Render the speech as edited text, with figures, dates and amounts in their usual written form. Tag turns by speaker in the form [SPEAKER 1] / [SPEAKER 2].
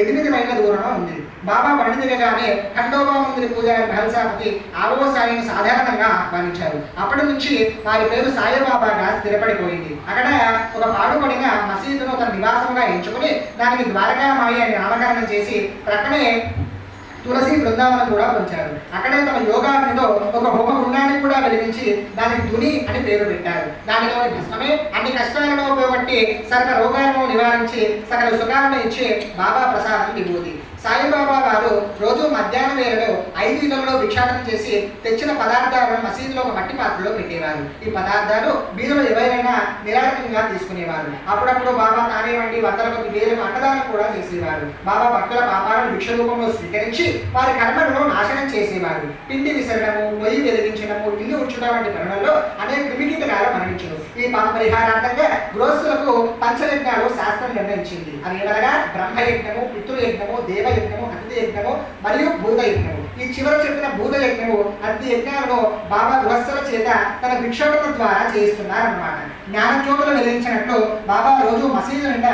[SPEAKER 1] 8 మైళ్ళ దూరంలో ఉంది. బాబా పండితులుగానే ఖండోబా మందిరి పూజారి మహల్సాపతి ఆరవ సాయిని సాధారణంగా ఆహ్వానించారు. అప్పటి నుంచి వారి పేరు సాయిబాబాగా స్థిరపడిపోయింది. అక్కడ ఒక పాడుపడిన మసీదును తన నివాసంగా ఎంచుకుని దానికి ద్వారకామాయి అని నామకరణం చేసి ప్రక్కనే తులసి బృందావనం కూడా ఉంచారు. అక్కడే తమ యోగాగ్నిలో ఒక హోమ గుండాన్ని కూడా వెలిగించి దానికి తుని అని పేరు పెట్టారు. దానిలోని భస్మమే అన్ని కష్టాలను పోగొట్టి సకల రోగాలను నివారించి సకల సుఖాలను ఇచ్చే బాబా ప్రసాదం విభూతి. సాయిబాబా వారు రోజు మధ్యాహ్నం వేళలో 5 ఇళ్లలో భిక్షాటన చేసి తెచ్చిన పదార్థాలను మసీదులో ఒక మట్టి పాత్రలో పెట్టేవారు. ఈ పదార్థాలు బీదలు ఎవరైనా నిరాటకంగా తీసుకునేవారు. అప్పుడప్పుడు బాబా కానివ్వండి 100 కొద్ది బీదలకు అన్నదానం కూడా చేసేవారు. బాబా భక్తుల పాపాలను భిక్ష రూపంలో స్వీకరించి వారి కర్మలను నాశనం చేసేవారు. పిండి విసరడము, పొయ్యి వెలిగించడము, ఇల్లు ఉంచడం వంటి పనులలో అనేక క్రిమికీటకాలు మరణించను. ఈ పాప పరిహారార్థంగా గృహస్థులకు పంచయజ్ఞాలు శాస్త్రం నిర్ణయించింది. అవి ఏమనగా బ్రహ్మయజ్ఞము, పితృయజ్ఞము, దేవయజ్ఞము, అతిథి యజ్ఞము మరియు భూత యజ్ఞము. ఈ చివర చెప్పిన భూత యజ్ఞము, అతిథి యజ్ఞాలను బాబా గృహస్థుల చేత తన భిక్షాటన ద్వారా చేయిస్తున్నారన్నమాట. జ్ఞానజ్యోతులు వెలిగించినట్లు బాబా రోజు మసీదు నిండా